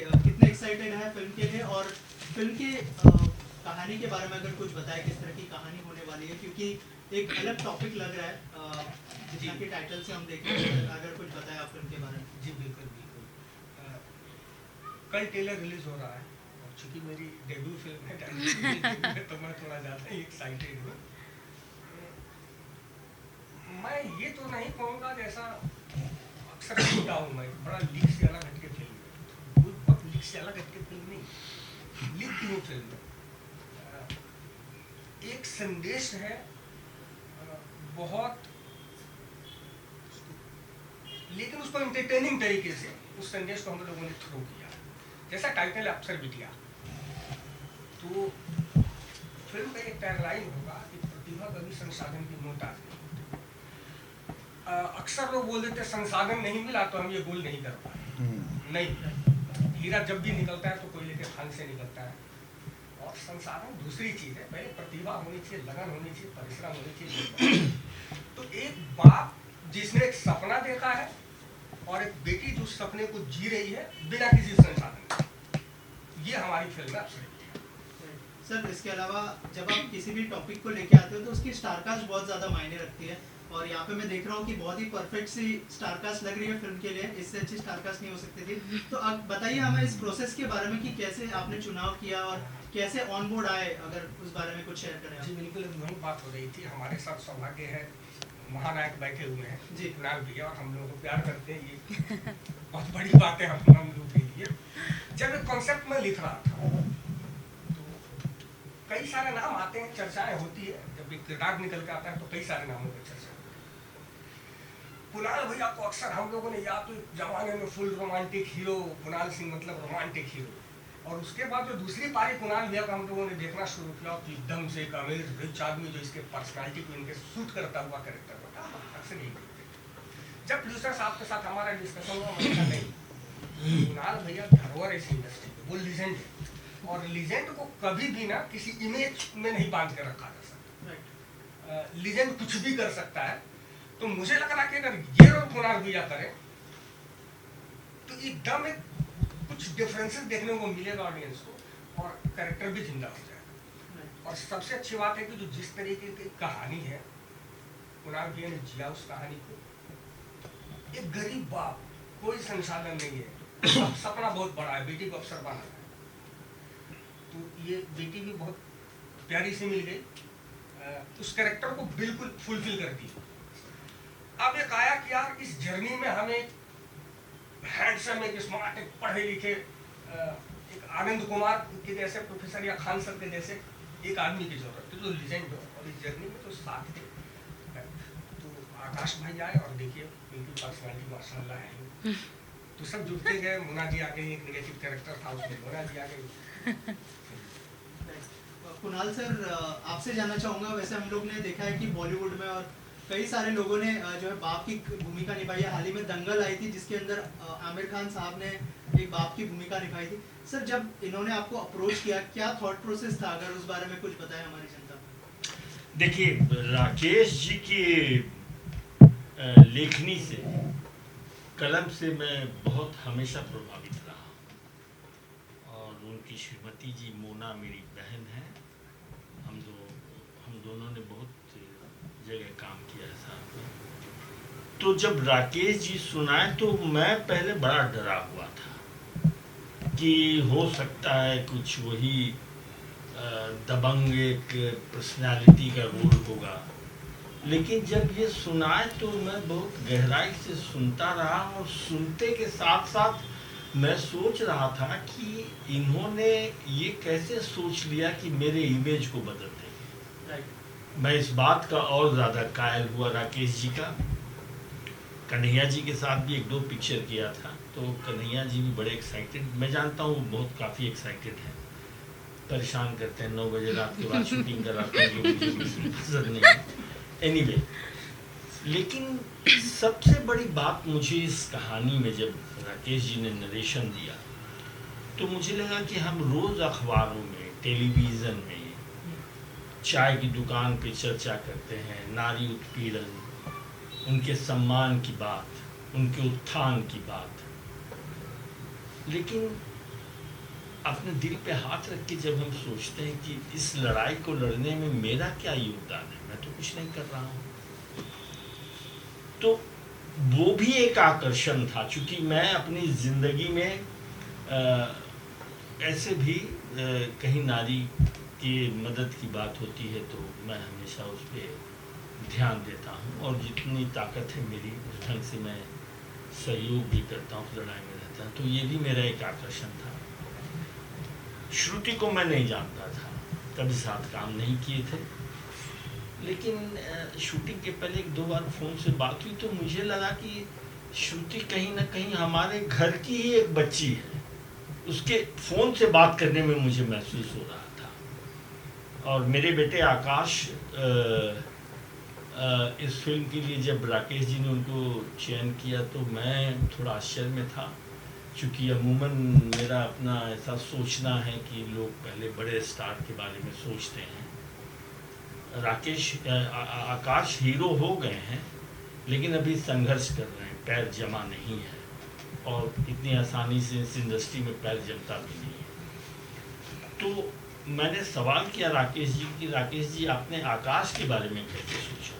कितने एक्साइटेड है फिल्म के लिए, और फिल्म के कहानी के बारे में अगर कुछ बताएं, किस तरह की कहानी होने वाली है, क्योंकि एक अलग टॉपिक लग रहा है जितना कि टाइटल से हम देखें, अगर कुछ बताएं आप फिल्म के बारे में। जी बिल्कुल बिल्कुल। कल ट्रेलर रिलीज हो रहा है, और चूँकि मेरी डेब्यू फिल्म है तो मैं थोड़ा ज़्यादा ही एक्साइटेड हूँ। मैं ये तो नहीं कहूँगा, जैसा अक्सर सुनता हूँ मैं, बड़ा लीक से अलग हटके फिल्म है, बहुत लीक से अलग हटके फिल्म नहीं, लीक की वो फिल्म है। एक संदेश है, बहुत, लेकिन उसको एंटरटेनिंग तरीके से उस संदेश को हम लोगों ने थ्रो किया। जैसा टाइटल है अफसर बिटिया, तो फिल्म का एक टैगलाइन होगा कि प्रतिभा कभी संसाधन की मोहताज नहीं। अक्सर लोग बोल देते संसाधन नहीं मिला तो हम ये गोल नहीं कर पाए। नहीं, हीरा जब भी निकलता है तो कोयले के खान से निकलता है, और संसाधन दूसरी चीज है, पहले प्रतिभा होनी चाहिए, लगन होनी चाहिए, परिश्रम होनी चाहिए। तो एक बाप जिसने एक सपना देखा है, और एक बेटी जो सपने को जी रही है बिना किसी संसाधन के, ये हमारी फिल्म है अफसर बिटिया। सर इसके अलावा जब आप किसी भी टॉपिक को लेके आते हो तो उसकी स्टारकास्ट बहुत ज़्यादा मायने रखती है, और यहाँ पे मैं देख रहा हूँ कि बहुत ही परफेक्ट सी स्टारकास्ट लग रही है फिल्म के लिए, इससे अच्छी स्टारकास्ट नहीं हो सकती थी। तो आप बताइए हमें इस प्रोसेस के बारे में कि कैसे आपने चुनाव किया और कैसे ऑन बोर्ड आए, अगर उस बारे में कुछ शेयर करें। जी बिल्कुल, वही बात हो रही थी। हमारे साथ सौभाग्य है, महानायक बैठे हुए हैं जी, कुणाल भैया, और हम लोगों को प्यार करते हैं, ये बहुत बड़ी बात है हम लोग के लिए। जब एक कॉन्सेप्ट में लिख रहा था तो कई सारे नाम आते हैं, चर्चाएं होती है, जब एक किरदार निकल के आता है तो कई सारे नामों पर चर्चा होती है। कुणाल भैया को अक्सर हम लोगों ने, या तो जमाने में full romantic hero Kunal Singh, मतलब रोमांटिक हीरो, और उसके बाद जो दूसरी पारी कुणाल भैया को हम लोगों ने देखना शुरू किया कि एकदम से एक अमीर रिच आदमी जो इसके पर्सनालिटी को इनके सूट करता हुआ कैरेक्टर होता है, अक्सर यही देखते। जब प्रोड्यूसर साहब के साथ हमारा डिस्कशन हुआ, मतलब नहीं, कुणाल भैया धरोहर इस इंडस्ट्री के, वो लीजेंड है, और लीजेंड को कभी भी ना किसी इमेज में नहीं बांध के रखा जा सकता। लीजेंड कुछ भी कर सकता है, तो मुझे लग रहा कि अगर ये रोल कुणाल भैया करे तो एकदम एक कुछ डिफरेंसेस देखने को मिलेगा ऑडियंस को, और कैरेक्टर भी जिंदा हो जाएगा। और सबसे अच्छी बात है कि जो जिस तरीके की कहानी है, कुणाल भैया ने जिया उस कहानी को। एक गरीब बाप, कोई संसाधन नहीं है, सपना बहुत बड़ा है, बेटी को अफसर बनाना है, तो ये बेटी भी बहुत प्यारी सी मिल गई, उस कैरेक्टर को बिल्कुल फुलफिल करती है। अब एक आया कि यार इस जर्नी में हमें हैंडसम, एक स्मार्ट, एक पढ़े लिखे, एक आनंद कुमार के जैसे प्रोफेसर या खान सर के जैसे एक आदमी की जरूरत है जो लीजेंड हो, और इस जर्नी में तो साथ थे। तो आकाश भाई आए, और देखिए उनकी पर्सनालिटी माशाल्लाह है, तो सब जुड़ते गए। मुन्ना जी आ गई, एक नेगेटिव कैरेक्टर था उसमें, मुन्ना जी आ गई। कुणाल सर आपसे जानना चाहूँगा, वैसे हम लोग ने देखा है कि बॉलीवुड में और कई सारे लोगों ने जो है बाप की भूमिका निभाई है। हाल ही में दंगल आई थी जिसके अंदर आमिर खान साहब ने एक बाप की भूमिका निभाई थी। सर जब इन्होंने आपको अप्रोच किया, क्या थॉट प्रोसेस था, अगर उस बारे में कुछ बताएं हमारी जनता को। देखिए, राकेश जी की लेखनी से, कलम से मैं बहुत हमेशा प्रभावित रहा, और उनकी श्रीमती जी मोना मेरी बहन है। हम दोनों ने बहुत जगह काम किया है साथ में। तो जब राकेश जी सुनाए तो मैं पहले बड़ा डरा हुआ था कि हो सकता है कुछ वही दबंग एक पर्सनालिटी का रोल होगा, लेकिन जब ये सुनाए तो मैं बहुत गहराई से सुनता रहा, और सुनते के साथ साथ मैं सोच रहा था कि इन्होंने ये कैसे सोच लिया कि मेरे इमेज को बदल देंगे। मैं इस बात का और ज़्यादा कायल हुआ राकेश जी का। कन्हैया जी के साथ भी 1-2 पिक्चर किया था, तो कन्हैया जी भी बड़े एक्साइटेड, मैं जानता हूँ बहुत काफ़ी एक्साइटेड हैं, परेशान करते हैं 9 बजे रात के बाद शूटिंग कराते हैं, जो मुझे बिल्कुल पसंद नहीं है। एनीवे, लेकिन सबसे बड़ी बात मुझे इस कहानी में, जब राकेश जी ने नरेशन दिया तो मुझे लगा कि हम रोज़ अखबारों में, टेलीविज़न में, चाय की दुकान पे चर्चा करते हैं नारी उत्पीड़न, उनके सम्मान की बात, उनके उत्थान की बात, लेकिन अपने दिल पे हाथ रख के जब हम सोचते हैं कि इस लड़ाई को लड़ने में मेरा क्या योगदान है, मैं तो कुछ नहीं कर रहा हूँ, तो वो भी एक आकर्षण था। क्योंकि मैं अपनी ज़िंदगी में ऐसे भी कहीं नारी की मदद की बात होती है तो मैं हमेशा उस पर ध्यान देता हूँ, और जितनी ताकत है मेरी उस ढंग से मैं सहयोग भी करता हूँ, लड़ाई में रहता हूँ। तो ये भी मेरा एक आकर्षण था। श्रुति को मैं नहीं जानता था, कभी साथ काम नहीं किए थे, लेकिन शूटिंग के पहले 1-2 बार फ़ोन से बात हुई तो मुझे लगा कि श्रुति कहीं ना कहीं हमारे घर की ही एक बच्ची है। उसके फ़ोन से बात करने में मुझे महसूस हो रहा था। और मेरे बेटे आकाश इस फिल्म के लिए जब राकेश जी ने उनको चयन किया तो मैं थोड़ा आश्चर्य में था, क्योंकि अमूमन मेरा अपना ऐसा सोचना है कि लोग पहले बड़े स्टार के बारे में सोचते हैं। आकाश हीरो हो गए हैं, लेकिन अभी संघर्ष कर रहे हैं, पैर जमा नहीं है, और इतनी आसानी से इस इंडस्ट्री में पैर जमता भी नहीं है। तो मैंने सवाल किया राकेश जी कि राकेश जी, आपने आकाश के बारे में कैसे सोचा?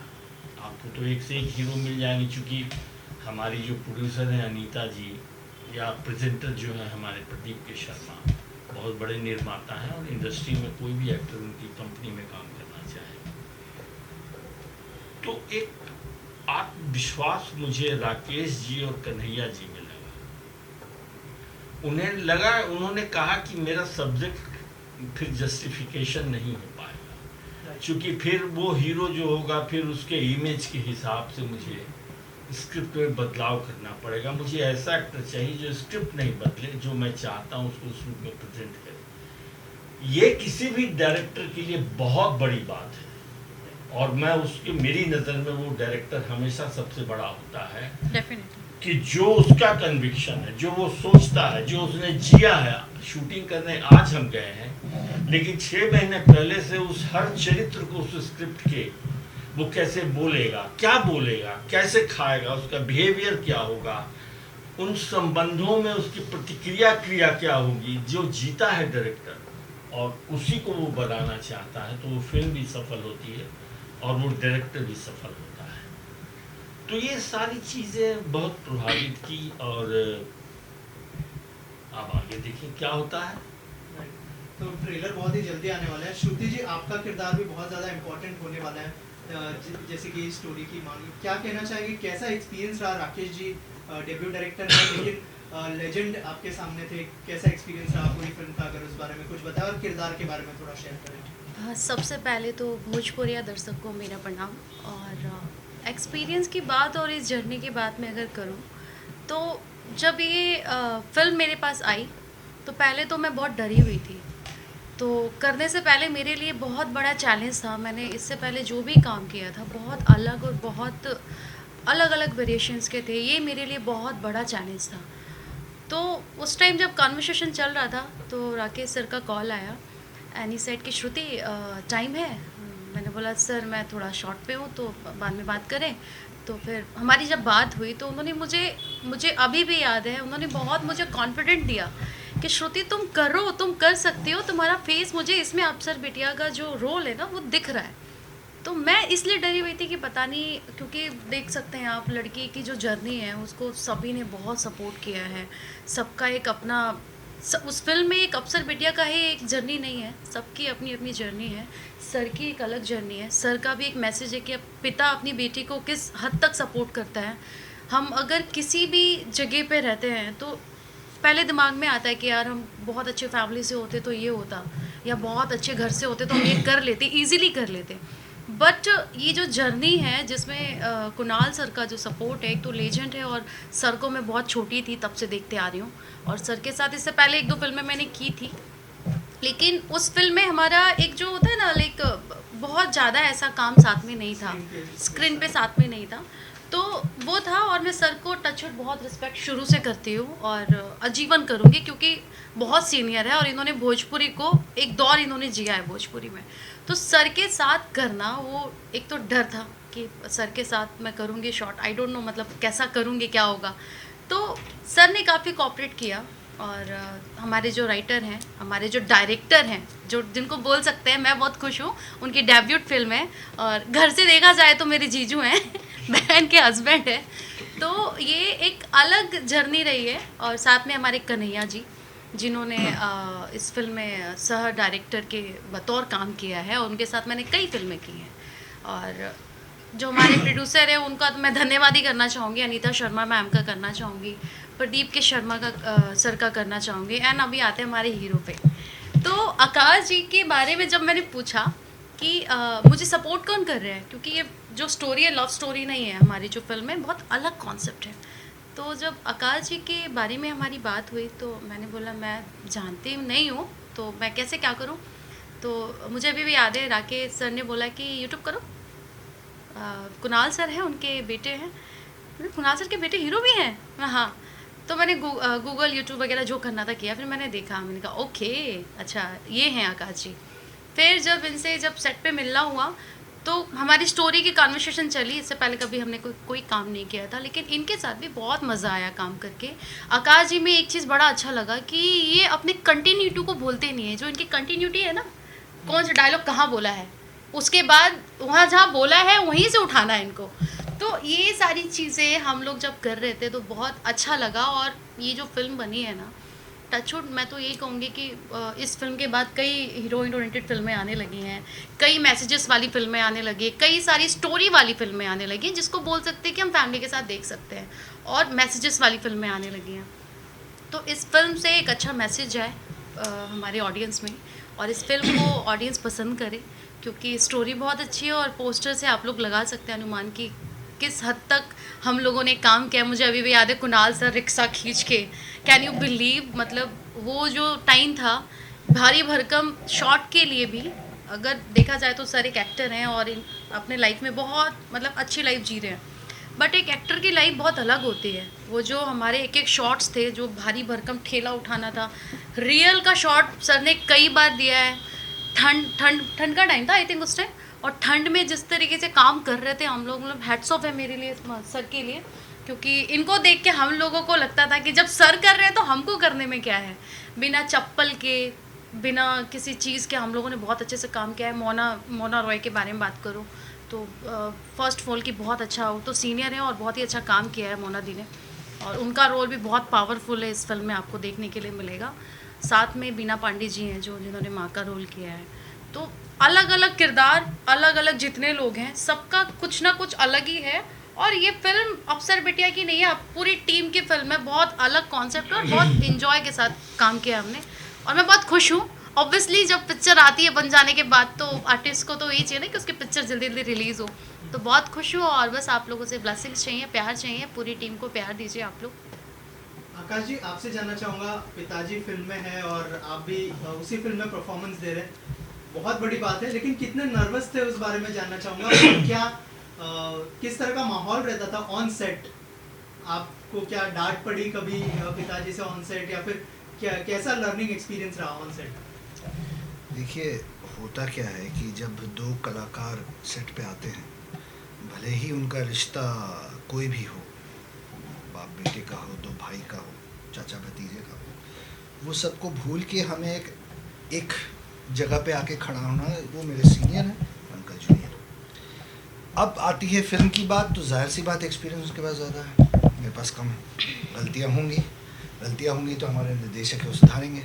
आपको तो एक से एक हीरो मिल जाएंगे, क्योंकि हमारी जो प्रोड्यूसर हैं अनीता जी, या प्रेजेंटर जो है हमारे प्रदीप के शर्मा, बहुत बड़े निर्माता हैं, और इंडस्ट्री में कोई भी एक्टर उनकी कंपनी में काम करना चाहे तो एक आत्मविश्वास मुझे राकेश जी और कन्हैया जी में लगा। उन्होंने कहा कि मेरा सब्जेक्ट फिर जस्टिफिकेशन नहीं हो पाएगा, क्योंकि फिर वो हीरो जो होगा फिर उसके इमेज के हिसाब से मुझे स्क्रिप्ट में बदलाव करना पड़ेगा। मुझे ऐसा एक्टर चाहिए जो स्क्रिप्ट नहीं बदले, जो मैं चाहता हूँ उसको उस रूप में प्रेजेंट करे। ये किसी भी डायरेक्टर के लिए बहुत बड़ी बात है, और मैं उसके, मेरी नज़र में वो डायरेक्टर हमेशा सबसे बड़ा होता है कि जो उसका कन्विक्शन है, जो वो सोचता है, जो उसने जिया है। शूटिंग करने आज हम गए हैं, लेकिन 6 महीने पहले से उस हर चरित्र को, उस स्क्रिप्ट के, वो कैसे बोलेगा, क्या बोलेगा, कैसे खाएगा, उसका बिहेवियर क्या होगा, उन संबंधों में उसकी प्रतिक्रिया क्रिया क्या होगी, जो जीता है डायरेक्टर और उसी को वो बनाना चाहता है, तो वो फिल्म भी सफल होती है और वो डायरेक्टर भी सफल होता है। तो ये सारी चीज़ें बहुत प्रभावित की, और अब आगे देखिए क्या होता है। तो ट्रेलर बहुत ही जल्दी आने वाला है। श्रुति जी, आपका किरदार भी बहुत ज़्यादा इम्पोर्टेंट होने वाला है, जैसे कि स्टोरी की मानिए, क्या कहना चाहेंगे, कैसा एक्सपीरियंस रहा? राकेश जी डेब्यू डायरेक्टर है, लेकिन लेजेंड आपके सामने थे, कैसा एक्सपीरियंस रहा पूरी फिल्म का? अगर उस बारे में कुछ बताएं और किरदार के बारे में थोड़ा शेयर करें। सबसे पहले तो भोजपुरिया दर्शक को मेरा प्रणाम। और एक्सपीरियंस की बात और इस जर्नी की बात मैं अगर करूं, तो जब ये फिल्म मेरे पास आई तो पहले तो मैं बहुत डरी हुई थी। तो करने से पहले मेरे लिए बहुत बड़ा चैलेंज था। मैंने इससे पहले जो भी काम किया था बहुत अलग और बहुत अलग अलग वेरिएशंस के थे, ये मेरे लिए बहुत बड़ा चैलेंज था। तो उस टाइम जब कॉन्वर्सेशन चल रहा था तो राकेश सर का कॉल आया एंड ही सेड कि श्रुति टाइम है। मैंने बोला सर मैं थोड़ा शॉर्ट पे हूँ, तो बाद में बात करें। तो फिर हमारी जब बात हुई तो उन्होंने मुझे अभी भी याद है, उन्होंने बहुत मुझे कॉन्फिडेंट दिया कि श्रुति तुम करो, तुम कर सकती हो, तुम्हारा फेस मुझे इसमें अफसर बिटिया का जो रोल है ना वो दिख रहा है। तो मैं इसलिए डरी हुई थी कि पता नहीं, क्योंकि देख सकते हैं आप लड़की की जो जर्नी है उसको सभी ने बहुत सपोर्ट किया है। सबका एक अपना, उस फिल्म में एक अफसर बिटिया का ही एक जर्नी नहीं है, सबकी अपनी अपनी जर्नी है। सर की एक अलग जर्नी है, सर का भी एक मैसेज है कि पिता अपनी बेटी को किस हद तक सपोर्ट करता है। हम अगर किसी भी जगह पे रहते हैं तो पहले दिमाग में आता है कि यार हम बहुत अच्छे फैमिली से होते तो ये होता, या बहुत अच्छे घर से होते तो हम ये कर लेते, ईजिली कर लेते। बट ये जो जर्नी है जिसमें कुणाल सर का जो सपोर्ट है, एक तो लेजेंड है, और सर को मैं बहुत छोटी थी तब से देखते आ रही हूँ, और सर के साथ इससे पहले 1-2 फिल्में मैंने की थी, लेकिन उस फिल्म में हमारा एक जो होता है ना, लाइक बहुत ज़्यादा ऐसा काम साथ में नहीं था, स्क्रीन पे साथ में नहीं था, तो वो था। और मैं सर को टच वुड बहुत रिस्पेक्ट शुरू से करती हूँ और आजीवन करूँगी, क्योंकि बहुत सीनियर है और इन्होंने भोजपुरी को एक दौर इन्होंने जिया है भोजपुरी में। तो सर के साथ करना, वो एक तो डर था कि सर के साथ मैं करूँगी शॉट, आई डोंट नो मतलब कैसा करूँगी, क्या होगा। तो सर ने काफ़ी कोऑपरेट किया और हमारे जो राइटर हैं, हमारे जो डायरेक्टर हैं, जो जिनको बोल सकते हैं मैं बहुत खुश हूँ, उनकी डेब्यूट फिल्म है और घर से देखा जाए तो मेरे जीजू हैं बहन के हस्बैंड है। तो ये एक अलग जर्नी रही है। और साथ में हमारे कन्हैया जी, जिन्होंने इस फिल्म में सह डायरेक्टर के बतौर काम किया है, और उनके साथ मैंने कई फिल्में की हैं। और जो हमारे प्रोड्यूसर है उनका तो मैं धन्यवाद ही करना चाहूँगी, अनीता शर्मा मैम का करना चाहूँगी, प्रदीप के शर्मा का सर का करना चाहूँगी। एंड अभी आते हैं हमारे हीरो पे। तो आकाश जी के बारे में जब मैंने पूछा कि मुझे सपोर्ट कौन कर रहा है, क्योंकि ये जो स्टोरी है लव स्टोरी नहीं है, हमारी जो फिल्म है बहुत अलग कॉन्सेप्ट है। तो जब आकाश जी के बारे में हमारी बात हुई तो मैंने बोला मैं जानती नहीं हूँ तो मैं कैसे क्या करूँ। तो मुझे अभी भी याद है, राकेश सर ने बोला कि यूट्यूब करो, कुणाल सर हैं उनके बेटे हैं। कुणाल सर के बेटे हीरो भी हैं? हाँ। तो मैंने गूगल यूट्यूब वगैरह जो करना था किया, फिर मैंने देखा, मैंने कहा ओके अच्छा ये हैं आकाश जी। फिर जब इनसे सेट पे मिलना हुआ तो हमारी स्टोरी की कन्वर्सेशन चली। इससे पहले कभी हमने कोई काम नहीं किया था, लेकिन इनके साथ भी बहुत मज़ा आया काम करके। आकाश जी में एक चीज़ बड़ा अच्छा लगा कि ये अपने कंटिन्यूटी को भूलते नहीं है। जो इनकी कंटिन्यूटी है ना, कौन सा डायलॉग कहाँ बोला है, उसके बाद वहाँ जहाँ बोला है वहीं से उठाना है इनको। तो ये सारी चीज़ें हम लोग जब कर रहे थे तो बहुत अच्छा लगा। और ये जो फिल्म बनी है ना, टचवुड, मैं तो यही कहूँगी कि इस फिल्म के बाद कई हीरोइन ओरिएंटेड फिल्में आने लगी हैं, कई मैसेजेस वाली फिल्में आने लगी, कई सारी स्टोरी वाली फिल्में आने लगी हैं, जिसको बोल सकते हैं कि हम फैमिली के साथ देख सकते हैं, और मैसेजेस वाली फिल्में आने लगी हैं। तो इस फिल्म से एक अच्छा मैसेज है हमारे ऑडियंस में, और इस फिल्म को ऑडियंस पसंद करे, क्योंकि स्टोरी बहुत अच्छी है। और पोस्टर से आप लोग लगा सकते हैं अनुमान की किस हद तक हम लोगों ने काम किया। मुझे अभी भी याद है कुणाल सर रिक्शा खींच के, कैन यू बिलीव, मतलब वो जो टाइम था भारी भरकम शॉट के लिए भी, अगर देखा जाए तो सर एक एक्टर हैं और अपने लाइफ में बहुत मतलब अच्छी लाइफ जी रहे हैं, बट एक एक्टर की लाइफ बहुत अलग होती है। वो जो हमारे एक एक शॉट्स थे, जो भारी भरकम ठेला उठाना था, रियल का शॉट सर ने कई बार दिया है। ठंड का टाइम था आई थिंक उस टाइम, और ठंड में जिस तरीके से काम कर रहे थे हम लोग, मतलब हैट्स ऑफ है मेरे लिए सर के लिए, क्योंकि इनको देख के हम लोगों को लगता था कि जब सर कर रहे हैं तो हमको करने में क्या है। बिना चप्पल के, बिना किसी चीज़ के हम लोगों ने बहुत अच्छे से काम किया है। मोना रॉय के बारे में बात करूँ तो फर्स्ट फॉल की बहुत अच्छा, वो तो सीनियर है और बहुत ही अच्छा काम किया है मोना दी ने, और उनका रोल भी बहुत पावरफुल है इस फिल्म में, आपको देखने के लिए मिलेगा। साथ में बीना पांडे जी हैं जिन्होंने माँ का रोल किया है। तो अलग अलग किरदार, अलग अलग जितने लोग हैं, सबका कुछ ना कुछ अलग ही है। और ये फिल्म अफसर बिटिया की नहीं है, पूरी टीम की फिल्म है, बहुत अलग कॉन्सेप्ट है, बहुत इंजॉय के साथ काम किया हमने, और मैं बहुत खुश हूँ। ऑब्वियसली जब पिक्चर आती है बन जाने के बाद तो आर्टिस्ट को तो यही चाहिए ना कि उसकी पिक्चर जल्दी जल्दी रिलीज़ हो। तो बहुत खुश हूँ, और बस आप लोगों से ब्लेसिंग्स चाहिए, प्यार चाहिए, पूरी टीम को प्यार दीजिए आप लोग। आकाश जी, आपसे जानना चाहूँगा, पिताजी फिल्म में है और आप भी उसी फिल्म में परफॉर्मेंस दे रहे हैं, बहुत बड़ी बात है, लेकिन कितने नर्वस थे उस बारे में जानना चाहूँगा। और क्या किस तरह का माहौल रहता था ऑन सेट? आपको क्या डांट पड़ी कभी पिताजी से ऑन सेट, या फिर क्या कैसा लर्निंग एक्सपीरियंस रहा ऑन सेट? देखिए, होता क्या है कि जब दो कलाकार सेट पे आते हैं, भले ही उनका रिश्ता कोई भी हो, बाप बेटे का हो, दो भाई का हो, चाचा भतीजे का हो, वो सबको भूल के हमें एक जगह पे आके खड़ा होना है। वो मेरे सीनियर हैं, उनका जूनियर। अब आती है फिल्म की बात, तो जाहिर सी बात एक्सपीरियंस उसके पास ज़्यादा है, मेरे पास कम है। गलतियाँ होंगी तो हमारे निर्देशक है सुधारेंगे।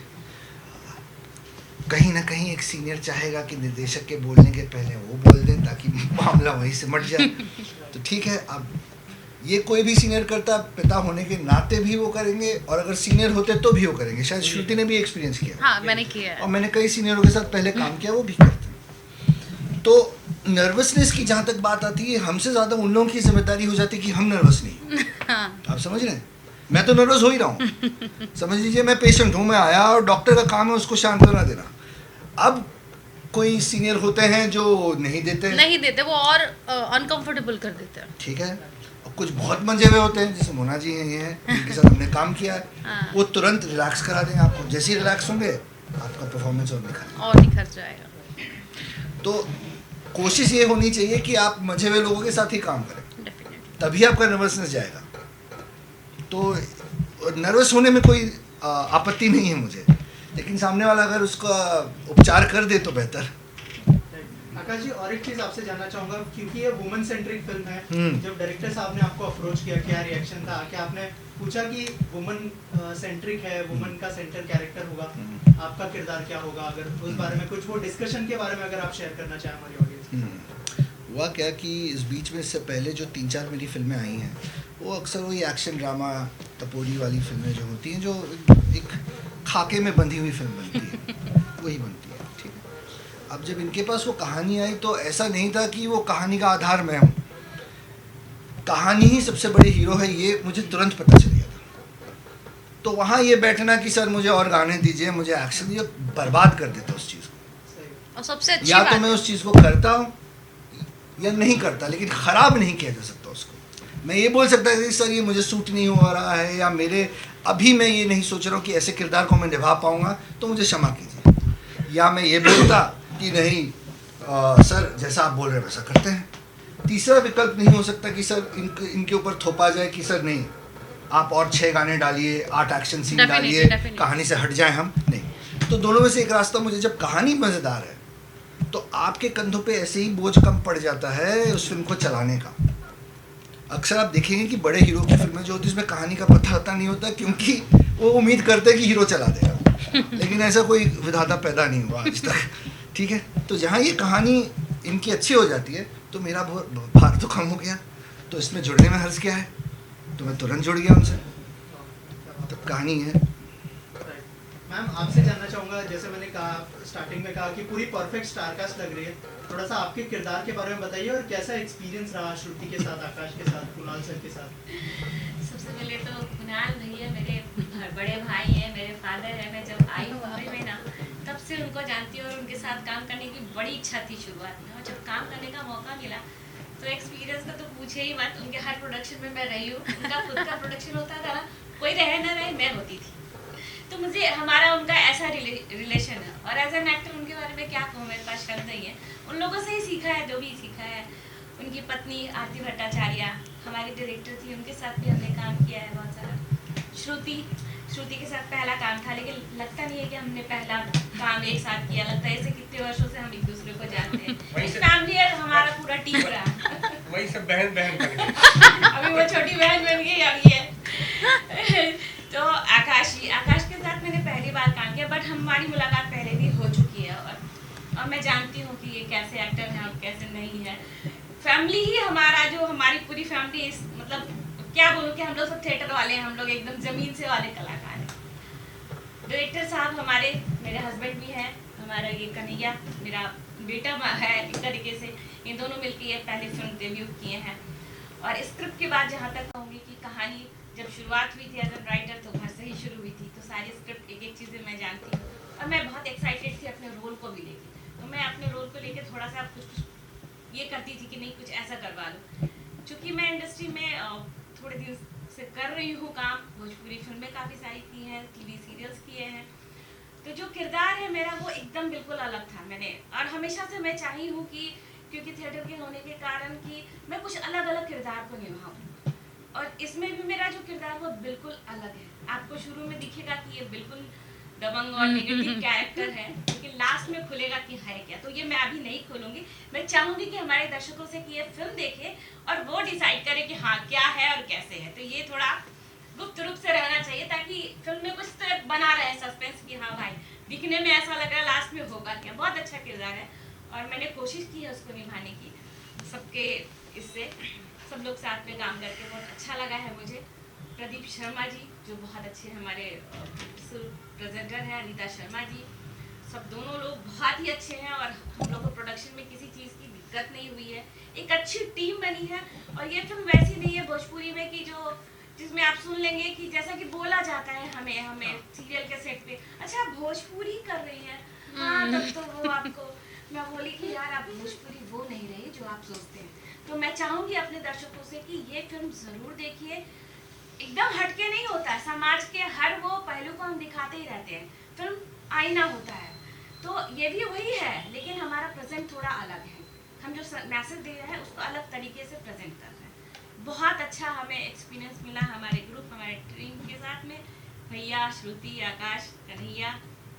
कहीं ना कहीं एक सीनियर चाहेगा कि निर्देशक के बोलने के पहले वो बोल दें ताकि मामला वहीं से मट जाए। तो ठीक है, अब ये कोई भी सीनियर करता, पिता होने के नाते भी वो करेंगे, और अगर सीनियर होते तो भी वो करेंगे। शायद श्रुति ने भी एक्सपीरियंस किया। हाँ, मैंने किया है। और मैंने कई सीनियरों के साथ पहले काम किया, वो भी करते हैं। तो नर्वसनेस की जहाँ तक बात आती है, हमसे ज़्यादा उन लोगों की जिम्मेदारी हो जाती है कि हम नर्वस नहीं। हाँ। आप समझ रहे हैं? मैं तो नर्वस हो ही रहा हूँ। समझ लीजिए मैं पेशेंट हूँ, मैं आया और डॉक्टर का काम है उसको सांत्वना देना। अब कोई सीनियर होते हैं जो नहीं देते, वो और अनकंफर्टेबल कर देते हैं। ठीक है, और कुछ बहुत मंजे हुए होते हैं, जैसे मोना जी हैं, ये हैं, जिनके साथ हमने काम किया है। हाँ। वो तुरंत रिलैक्स करा देंगे आपको। जैसे ही रिलैक्स होंगे आपका परफॉर्मेंस और निखर जाएगा। तो कोशिश ये होनी चाहिए कि आप मंजे हुए लोगों के साथ ही काम करें, तभी आपका नर्वसनेस जाएगा। तो नर्वस होने में कोई आपत्ति नहीं है मुझे, लेकिन सामने वाला अगर उसका उपचार कर दे तो बेहतर। आकाश जी, और एक चीज आपसे जानना चाहूंगा, क्योंकि ये वुमन सेंट्रिक फिल्म है, जब डायरेक्टर साहब ने आपको अप्रोच किया, क्या रिएक्शन था? क्या आपने पूछा कि वुमन सेंट्रिक है, वुमन का सेंटर कैरेक्टर होगा, आपका किरदार क्या होगा? अगर उस बारे में कुछ, वो डिस्कशन के बारे में अगर आप शेयर करना चाहें हमारी ऑडियंस। हुआ क्या कि इस बीच में इससे पहले जो 3-4 मेरी फिल्में आई हैं, वो अक्सर वही एक्शन ड्रामा टपोरी वाली फिल्में जो होती हैं, जो एक खाके में बंधी हुई फिल्म बनती है, वही बनती है, ठीक है। अब जब इनके पास वो कहानी आई तो ऐसा नहीं था कि वो कहानी का आधार मैं हूँ, कहानी ही सबसे बड़ी हीरो है, ये मुझे तुरंत पता चल गया था। तो वहाँ ये बैठना कि सर मुझे और गाने दीजिए, मुझे एक्शन, ये बर्बाद कर देता उस चीज़ को। और सबसे अच्छी या बात तो मैं उस चीज़ को करता हूँ या नहीं करता, लेकिन ख़राब नहीं किया जा सकता उसको। मैं ये बोल सकता है कि सर ये मुझे सूट नहीं हो रहा है, या मेरे अभी मैं ये नहीं सोच रहा हूँ कि ऐसे किरदार को मैं निभा पाऊँगा, तो मुझे क्षमा कीजिए। या मैं ये बोलता कि नहीं सर जैसा आप बोल रहे हैं वैसा करते हैं। तीसरा विकल्प नहीं हो सकता कि सर इनके ऊपर थोपा जाए कि सर नहीं आप और 6 गाने डालिए, 8 एक्शन सीन डालिए, कहानी से हट जाए हम, नहीं। तो दोनों में से एक रास्ता मुझे, जब कहानी मज़ेदार है तो आपके कंधों पे ऐसे ही बोझ कम पड़ जाता है उस फिल्म को चलाने का। अक्सर आप देखेंगे कि बड़े हीरो की फिल्में जो होती है उसमें कहानी का पता नहीं होता, क्योंकि वो उम्मीद करते हैं कि हीरो चला देगा, लेकिन ऐसा कोई विधाता पैदा नहीं हुआ आज तक, ठीक है। तो जहाँ ये कहानी इनकी अच्छी हो जाती है तो मेरा भार तो कम हो गया, तो इसमें जुड़ने में हर्ज क्या है, तो मैं तुरंत जुड़ गया उनसे, तो कहानी है। मैम, आपसे जानना चाहूँगा, जैसे मैंने कहा स्टार्टिंग में कहा कि पूरी परफेक्ट स्टारकास्ट लग रही है, थोड़ा सा आपके किरदार के बारे में बताइए और कैसा एक्सपीरियंस रहा श्रुति के साथ, आकाश के साथ, कुणाल सर के साथ? सबसे पहले तो कुणाल भैया मेरे बड़े भाई हैं, मेरे फादर हैं। मैं जब आई मुंबई में ना, तब से उनको जानती हूँ और उनके साथ काम करने की बड़ी इच्छा थी शुरुआत में, और जब काम करने का मौका मिला तो एक्सपीरियंस का तो पूछे ही मत। उनके हर प्रोडक्शन में मैं रही हूँ, उनका खुद का प्रोडक्शन होता था, कोई रहे ना रहे मैं होती थी, तो मुझे हमारा उनका ऐसा रिलेशन है। और एज एन एक्टर उनके बारे में क्या कहूँ, मेरे पास शब्द नहीं है। उन लोगों से ही सीखा है जो भी सीखा है। उनकी पत्नी आरती भट्टाचार्य हमारी डायरेक्टर थी, उनके साथ भी हमने काम किया है बहुत सारा। श्रुति के साथ पहला काम था, लेकिन लगता नहीं है कि हमने पहला काम एक साथ किया, लगता है ऐसे कितने वर्षों से हम एक दूसरे को जानते हैं। फैमिली है हमारा पूरा टीम रहा, वही सब बहन बन गई। अभी वो छोटी बहन बन गई अब ये। तो आकाश के साथ मैंने पहली बार काम किया, बट हमारी मुलाकात पहले भी हो चुकी है, और मैं जानती हूँ कि ये कैसे एक्टर हैं और कैसे नहीं है। फैमिली ही हमारा, जो हमारी पूरी फैमिली, मतलब क्या बोलूँ कि हम लोग सब थिएटर वाले हैं, हम लोग एकदम जमीन से वाले कलाकार हैं। डायरेक्टर साहब हमारे, मेरे हस्बैंड भी हैं, हमारा ये कन्हैया मेरा बेटा है एक तरीके से, ये दोनों मिलकर ये पहले फिल्म डेब्यू किए हैं। और स्क्रिप्ट के बाद जहाँ तक कहूँगी कि कहानी जब शुरुआत हुई थी एज एन राइटर, तो घर से ही शुरू हुई थी, तो सारी स्क्रिप्ट एक एक चीज़ें मैं जानती हूँ, और मैं बहुत एक्साइटेड थी अपने रोल को भी लेके। तो मैं अपने रोल को लेके थोड़ा सा कुछ ये करती थी कि नहीं कुछ ऐसा करवा लूँ, चूँकि मैं इंडस्ट्री में थोड़े दिन से कर रही हूँ काम, भोजपुरी फिल्में काफ़ी सारी की हैं, टीवी सीरियल्स किए हैं, तो जो किरदार है मेरा वो एकदम बिल्कुल अलग था। मैंने और हमेशा से मैं चाही हूँ कि क्योंकि थिएटर के होने के कारण कि मैं कुछ अलग अलग किरदार को निभाऊँ, और इसमें भी मेरा जो किरदार वो बिल्कुल अलग है। आपको शुरू में दिखेगा कि ये बिल्कुल दबंग और नेगेटिव कैरेक्टर है, लेकिन लास्ट में खुलेगा कि है क्या, तो ये मैं अभी नहीं खोलूंगी। मैं चाहूंगी कि हमारे दर्शकों से कि ये फिल्म देखे और वो डिसाइड करे कि हाँ क्या है और कैसे है, तो ये थोड़ा गुप्त रूप से रहना चाहिए, ताकि फिल्म में कुछ तो बना रहे सस्पेंस कि हाँ भाई दिखने में ऐसा लग रहा है, लास्ट में होगा क्या। बहुत अच्छा किरदार है और मैंने कोशिश की है उसको निभाने की, सबके इससे सब लोग साथ में काम करके बहुत अच्छा लगा है मुझे। प्रदीप शर्मा जी जो बहुत अच्छे हमारे प्रेजेंटर हैं, अनीता शर्मा जी, सब दोनों लोग बहुत ही अच्छे हैं, और हम लोग को प्रोडक्शन में किसी चीज़ की दिक्कत नहीं हुई है, एक अच्छी टीम बनी है। और ये फिल्म वैसी नहीं है भोजपुरी में कि जो जिसमें आप सुन लेंगे कि जैसा कि बोला जाता है हमें सीरियल के सेट पे, अच्छा आप भोजपुरी कर रही हैं, हाँ तब तो वो आपको, मैं बोली कि यार आप भोजपुरी वो नहीं रही जो आप सोचते हैं। तो मैं चाहूँगी अपने दर्शकों से कि ये फिल्म ज़रूर देखिए, एकदम हटके नहीं होता है, समाज के हर वो पहलू को हम दिखाते ही रहते हैं, फिल्म आईना होता है, तो ये भी वही है, लेकिन हमारा प्रेजेंट थोड़ा अलग है, हम जो मैसेज दे रहे हैं उसको अलग तरीके से प्रेजेंट कर रहे हैं। बहुत अच्छा हमें एक्सपीरियंस मिला हमारे ग्रुप, हमारे टीम के साथ में, भैया, श्रुति, आकाश, कन्हैया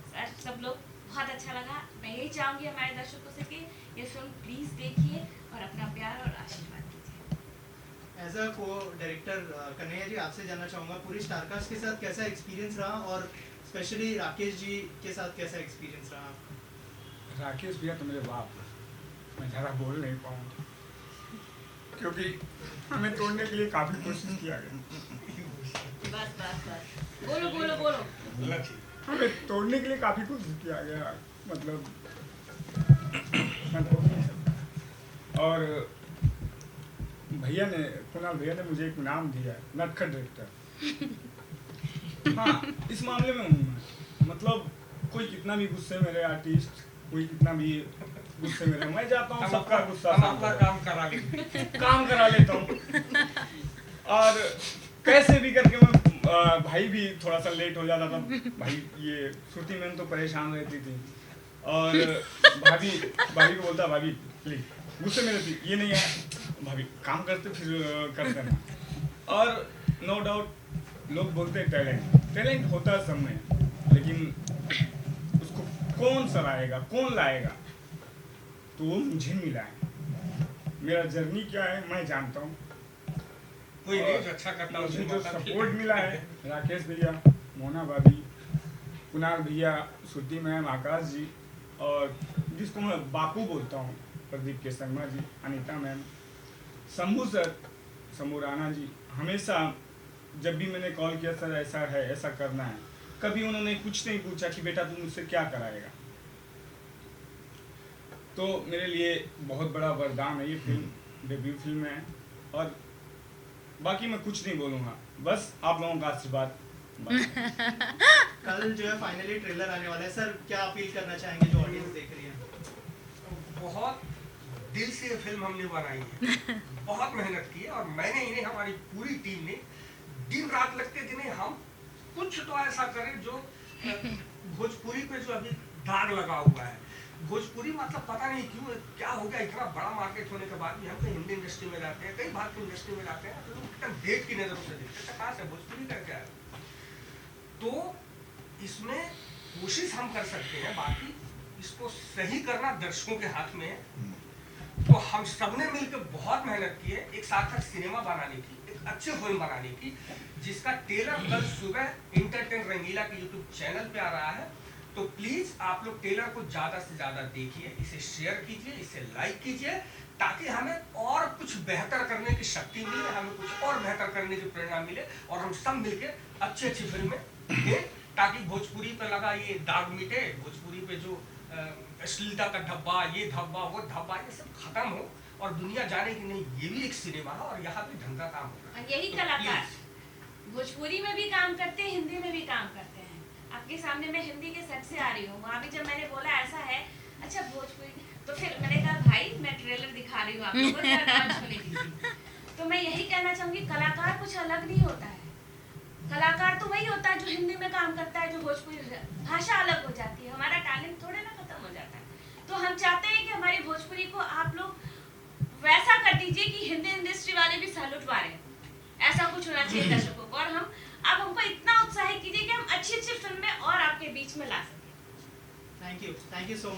सर, सब लोग, बहुत अच्छा लगा। मैं यही चाहूँगी हमारे दर्शकों से कि ये फिल्म प्लीज़ देखिए और अपना प्यार और आशीर्वाद दीजिए। एज अ को डायरेक्टर कन्हैया जी, आपसे जानना चाहूँगा पूरी स्टारकास्ट के साथ कैसा एक्सपीरियंस रहा और स्पेशली राकेश जी के साथ कैसा एक्सपीरियंस रहा? राकेश भैया तो मेरे बाप हैं, मैं ज़्यादा बोल नहीं पाऊँगा क्योंकि हमें तोड़ने के लिए काफ़ी कोशिश किया गया। बस बस बस, बोलो बोलो बोलो। हमें तोड़ने के लिए काफ़ी कोशिश किया गया, मतलब मैं बोल नहीं सकता। और भैया ने, कुणाल भैया ने मुझे एक नाम दिया है, नटखट डायरेक्टर। हाँ, इस मामले में हूँ मैं, मतलब कोई कितना भी गुस्से में रहे आर्टिस्ट, कोई कितना भी गुस्से में रहे, मैं जाता हूँ सबका गुस्सा अपना काम करा लेता हूँ। और कैसे भी करके मैं भाई भी थोड़ा सा लेट हो जाता था, भाई ये श्रुति मैम तो परेशान रहती थी, और भाभी को बोलता, भाभी प्लीज, गुस्से में रहती, ये नहीं है भाभी, काम करते फिर करते ना। और नो डाउट लोग बोलते हैं टैलेंट होता है सब में, लेकिन उसको कौन सराहेगा, कौन लाएगा, तो वो मुझे मिला है। मेरा जर्नी क्या है मैं जानता हूँ, कोई नहीं जो अच्छा करता है मुझे उसे जो मौका सपोर्ट मिले। मिला है, राकेश भैया, मोना भाभी, कुणाल भैया, श्रुति मैम, आकाश जी, और जिसको मैं बापू बोलता हूँ, प्रदीप के शर्मा जी, अनीता मैम, शंभू सर, शंभू राणा जी, हमेशा जब भी मैंने कॉल किया सर ऐसा है, ऐसा करना है, कभी उन्होंने कुछ नहीं पूछा कि बेटा तुम मुझसे क्या कराएगा। तो मेरे लिए बहुत बड़ा वरदान है ये फिल्म, डेब्यू फिल्म है, और बाकी मैं कुछ नहीं बोलूँगा, बस आप लोगों का आशीर्वाद। कल जो है फाइनली ट्रेलर आने वाला है सर, क्या अपील करना चाहेंगे जो ऑडियंस देख रही है? बहुत दिल से ये फिल्म हमने बनाई है, बहुत मेहनत की है, और मैंने ही नहीं, हमारी पूरी टीम ने दिन रात लगते दिने हम कुछ तो ऐसा करें जो भोजपुरी पे जो अभी दाग लगा हुआ है। भोजपुरी मतलब पता नहीं क्यों क्या हो गया, इतना बड़ा मार्केट होने के बाद भी हम कहीं हिंदी इंडस्ट्री में जाते हैं, कई भारतीय इंडस्ट्री में जाते हैं, तो लोग एकदम देख की नजरों से देखते हैं, कहाँ से भोजपुरी का क्या है। तो इसमें कोशिश हम कर सकते हैं, बाकी इसको सही करना दर्शकों के हाथ में है। तो हम सबने मिलकर बहुत मेहनत की है एक सार्थक सिनेमा बनाने की, एक अच्छी फिल्म बनाने की, जिसका ट्रेलर कल सुबह इंटरटेन रंगीला के यूट्यूब चैनल पे आ रहा है। तो प्लीज आप लोग ट्रेलर को ज्यादा से ज्यादा देखिए, इसे शेयर कीजिए, इसे लाइक कीजिए, ताकि हमें और कुछ बेहतर करने की शक्ति मिले, हमें कुछ और बेहतर करने की प्रेरणा मिले, और हम सब मिलकर अच्छी अच्छी फिल्में दें, ताकि भोजपुरी पे लगा ये दाग मिटे, भोजपुरी पे जो अश्लीलता का धब्बा, ये धब्बा, वो धब्बा, ये सब खत्म हो, और दुनिया जाने की नहीं ये भी एक सिनेमा है, और यहाँ भी ढंग का काम होगा। और यही तो कलाकार please, भोजपुरी में भी काम करते हैं, हिंदी में भी काम करते हैं। आपके सामने मैं हिंदी के सेट से आ रही हूँ, वहाँ भी जब मैंने बोला ऐसा है, अच्छा भोजपुरी, तो फिर मैंने कहा भाई मैं ट्रेलर दिखा रही हूँ आप लोगों को, लॉन्च होने की थी। तो मैं यही कहना चाहूँगी, कलाकार कुछ अलग नहीं होता है, कलाकार तो वही होता है जो हिंदी में काम करता है, जो भोजपुरी, भाषा अलग हो जाती है, हमारा टैलेंट थोड़े ना खत्म हो जाता है। तो हम चाहते हैं कि हमारी भोजपुरी को आप लोग वैसा कर दीजिए कि हिंदी इंडस्ट्री वाले भी सैल्यूट मारे, ऐसा कुछ होना चाहिए दर्शकों को, और हम आप हमको इतना उत्साहित कीजिए कि हम अच्छी अच्छी फिल्में और आपके बीच में ला सकें। Thank you so much.